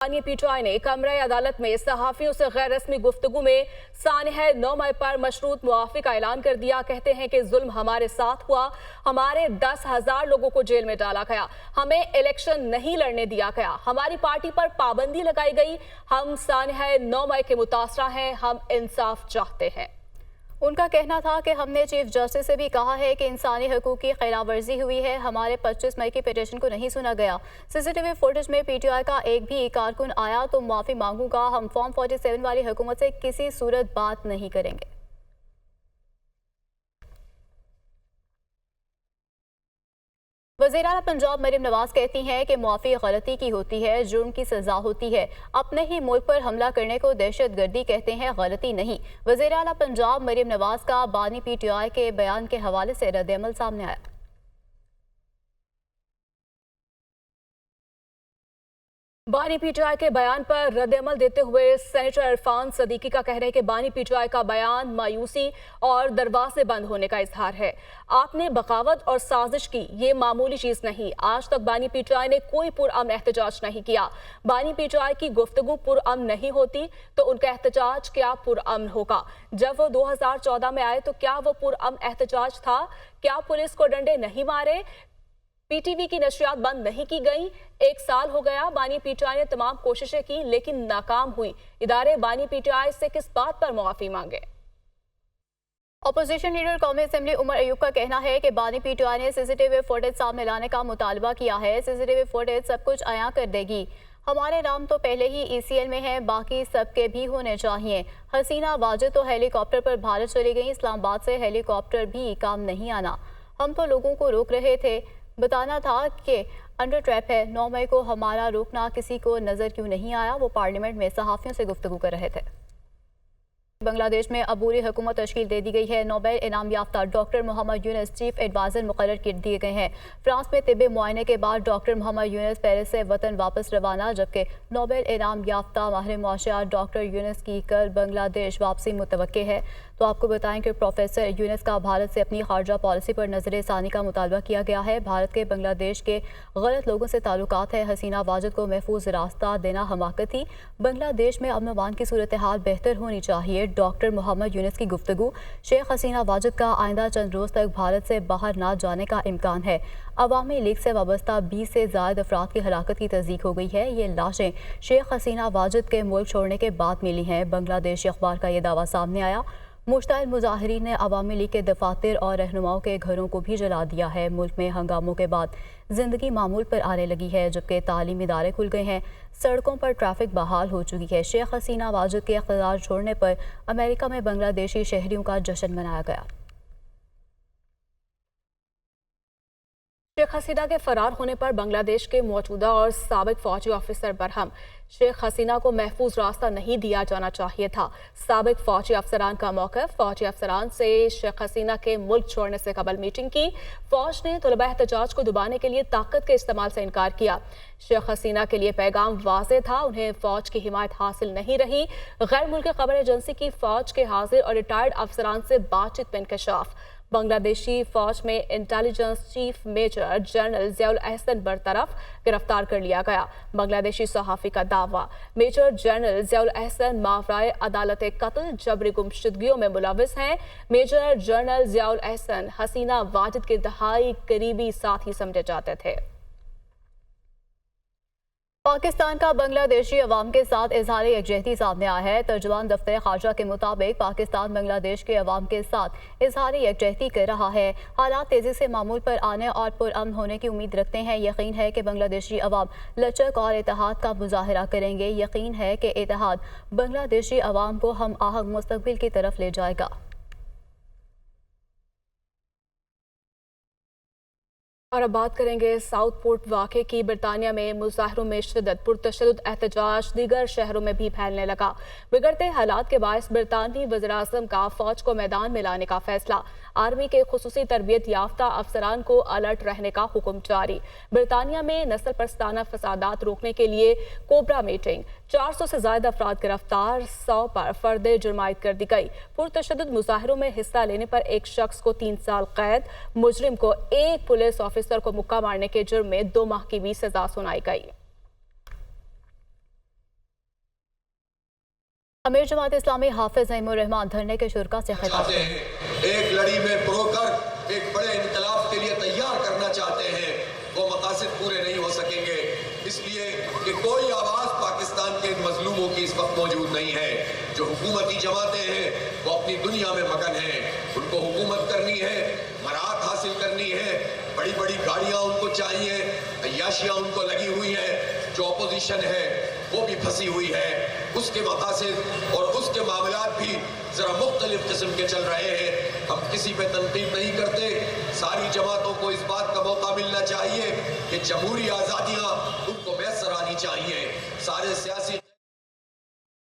PTI ने कमरे अदालत में सहाफियों से गैर रस्मी गुफ्तगू में सानह 9 मई पर मशरूत मुआफ़ी का ऐलान कर दिया। कहते हैं कि जुल्म हमारे साथ हुआ, हमारे 10,000 लोगों को जेल में डाला गया, हमें इलेक्शन नहीं लड़ने दिया गया, हमारी पार्टी पर पाबंदी लगाई गई। हम सानह 9 मई के मुतासरा हैं, हम इंसाफ चाहते हैं। उनका कहना था कि हमने चीफ जस्टिस से भी कहा है कि इंसानी हकूक़ की खिलाफवर्जी हुई है, हमारे 25 मई की पिटीशन को नहीं सुना गया। सीसीटीवी फुटेज में पीटीआई का एक भी कारकुन आया तो माफ़ी मांगूंगा, हम फॉर्म 47 वाली हुकूमत से किसी सूरत बात नहीं करेंगे। वज़ीर आला पंजाब मरीम नवाज कहती हैं कि मुआफ़ी गलती की होती है, जुर्म की सज़ा होती है। अपने ही मुल्क पर हमला करने को दहशत गर्दी कहते हैं, गलती नहीं। वज़ीर आला पंजाब मरीम नवाज का बानी पीटीआई के बयान के हवाले से रद्द-ए-अमल सामने आया। बानी पीटीआई के बयान पर रद्द-ए-अमल देते हुए सेनेटर इरफान सदीकी का कहना है कि बानी पीटीआई का बयान मायूसी और दरवाजे बंद होने का इजहार है। आपने बगावत और साजिश की, ये मामूली चीज नहीं। आज तक बानी पीटीआई ने कोई पुरअमन एहतजाज नहीं किया। बानी पीटीआई की गुफ्तगू पुरअमन नहीं होती तो उनका एहतजाज क्या पुरअमन होगा? जब वो 2014 में आए तो क्या वो पुरअमन एहतजाज था? क्या पुलिस को डंडे नहीं मारे? पीटीवी की नशरियात बंद नहीं की गई। 1 साल हो गया, बानी पीटीआई ने तमाम कोशिशें की लेकिन नाकाम हुई। इदारे बानी पीटीआई से किस बात पर मुआफी मांगे? अपोजिशन लीडर कौमी असेंबली उमर अयूब का कहना है कि बानी पीटीआई ने सीसीटीवी फुटेज सामने लाने का मुतालबा किया है। सीसीटीवी फुटेज सब कुछ अयां कर देगी। हमारे नाम तो पहले ही ECL में है, बाकी सबके भी होने चाहिए। हसीना वाजिद तो हेलीकॉप्टर पर भारत चली गई, इस्लामाबाद से हेलीकॉप्टर भी काम नहीं आना। हम तो लोगों को रोक रहे थे, बताना था कि अंडर ट्रैप है। 9 मई को हमारा रोकना किसी को नजर क्यों नहीं आया? वो पार्लियामेंट में सहाफियों से गुफ्तगू कर रहे थे। बांग्लादेश में अबूरी हुकूमत तश्कील दे दी गई है। नोबेल इनाम याफ्ता doctor Mohammad Yunus chief adviser मुकर्रर कर दिए गए हैं। फ्रांस में तिब्बी मुआयने के बाद डॉक्टर मोहम्मद यूनुस पेरिस से वतन वापस रवाना, जबकि नोबेल इनाम याफ्ता माहिर मुआशियात डॉक्टर यूनुस की कल बांग्लादेश वापसी मुतवक्के है। तो आपको बताएं कि प्रोफेसर यूनुस का भारत से अपनी खारजा पॉलिसी पर नजर सानी का मुतालबा किया गया है। भारत के बांग्लादेश के गलत लोगों से ताल्लुकात है। हसीना वाजिद को महफूज रास्ता देना हमाकत थी। बांग्लादेश में अमन अमान की सूरत हाल बेहतर होनी चाहिए। डॉक्टर मोहम्मद यूनुस की गुफ्तगू। शेख हसीना वाजिद का आइंदा चंद रोज तक भारत से बाहर ना जाने का इम्कान है। अवामी लीग से वाबस्ता 20 से ज़ायद अफराद की हलाकत की तस्दीक हो गई है। ये लाशें शेख हसीना वाजिद के मुल्क छोड़ने के बाद मिली हैं। बांग्लादेशी अखबार का यह दावा सामने आया। मुश्ताइल मुजाहिरीन ने अवामी लीग के दफातर और रहनुमाओं के घरों को भी जला दिया है। मुल्क में हंगामों के बाद जिंदगी मामूल पर आने लगी है, जबकि तालीमी इदारे खुल गए हैं। सड़कों पर ट्रैफिक बहाल हो चुकी है। शेख हसीना वाजिद के इख्तियार छोड़ने पर अमेरिका में बांग्लादेशी शहरियों का जश्न मनाया गया। शेख हसीना के फरार होने पर बांग्लादेश के मौजूदा और साबिक फौजी ऑफिसर बरहम। शेख हसीना को महफूज रास्ता नहीं दिया जाना चाहिए था। साबिक फौजी अफसरान का मौक़िफ़। फौजी अफसरान से शेख हसीना के मुल्क छोड़ने से कबल मीटिंग की। फौज ने तलबा एहतजाज को दबाने के लिए ताकत के इस्तेमाल से इनकार किया। शेख हसीना के लिए पैगाम वाज़ेह था, उन्हें फौज की हिमायत हासिल नहीं रही। गैर मुल्की खबर एजेंसी की फौज के हाजिर और रिटायर्ड अफसरान से बातचीत में इंकशाफ। बांग्लादेशी फौज में intelligence chief major general Ziaul Ahsan बरतरफ गिरफ्तार कर लिया गया। बांग्लादेशी सहाफ़ी का दावा, मेजर जनरल ज़ियाउल अहसन मावराए अदालत कत्ल जबरी गुमशुदगियों में मुलविस हैं। मेजर जनरल ज़ियाउल अहसन हसीना वाजिद के इंतहाई करीबी साथी समझे जाते थे। पाकिस्तान का बांग्लादेशी अवाम के साथ इजहार यकजहती सामने आया है। तर्जुमान दफ्तर खारजा के मुताबिक पाकिस्तान बांग्लादेश के अवाम के साथ इजहार यकजहती कर रहा है। हालात तेजी से मामूल पर आने और पुरअमन होने की उम्मीद रखते हैं। यकीन है कि बांग्लादेशी अवाम लचक और इत्तेहाद का मुजाहरा करेंगे। यकीन है कि इत्तेहाद बांग्लादेशी अवाम को हम आहंग मुस्तकबिल की तरफ ले जाएगा। और अब बात करेंगे साउथ पोर्ट वाक़े की। बरतानिया में मुजाहरों में शिद्दत, पुरतशद्दुद एहतजाज दीगर शहरों में भी फैलने लगा। बिगड़ते हालात के बायस बरतानवी वज़ीर-ए-आज़म का फौज को मैदान में लाने का फैसला। आर्मी के खुसूसी तरबियत याफ्ता अफसरान को अलर्ट रहने का हुक्म जारी। बरतानिया में नस्ल परस्ताना फसादात रोकने के लिए कोबरा मीटिंग। 400 से ज्यादा अफराद गिरफ्तार, 100 पर फर्द जुर्मायत कर दी गई। पुरतशद्दुद मुजाहरों में हिस्सा लेने पर एक शख्स को 3 साल कैद, मुजरिम को एक पुलिस ऑफिसर को मुक्का मारने के जुर्म में 2 माह की भी सजा सुनाई गई। امیر جماعت اسلامی حافظ نعیم الرحمان دھرنے کے شرکا سے خطاب چاہتے ہیں ایک لڑی میں پرو کر ایک بڑے انقلاب کے لیے تیار کرنا چاہتے ہیں، وہ مقاصد پورے نہیں ہو سکیں گے، اس لیے کہ کوئی آواز پاکستان کے ان مظلوموں کی اس وقت موجود نہیں ہے۔ جو حکومتی جماعتیں ہیں وہ اپنی دنیا میں مگن ہیں، ان کو حکومت کرنی ہے، برات حاصل کرنی ہے، بڑی بڑی گاڑیاں ان کو چاہیے، عیاشیاں ان کو لگی ہوئی ہیں۔ جو اپوزیشن ہے وہ بھی پھنسی ہوئی ہے، اس کے مقاصد اور اس کے معاملات بھی ذرا مختلف قسم کے چل رہے ہیں۔ ہم کسی پہ تنقید نہیں کرتے، ساری جماعتوں کو اس بات کا موقع ملنا چاہیے کہ جمہوری آزادیاں ان کو میسر آنی چاہیے، سارے سیاسی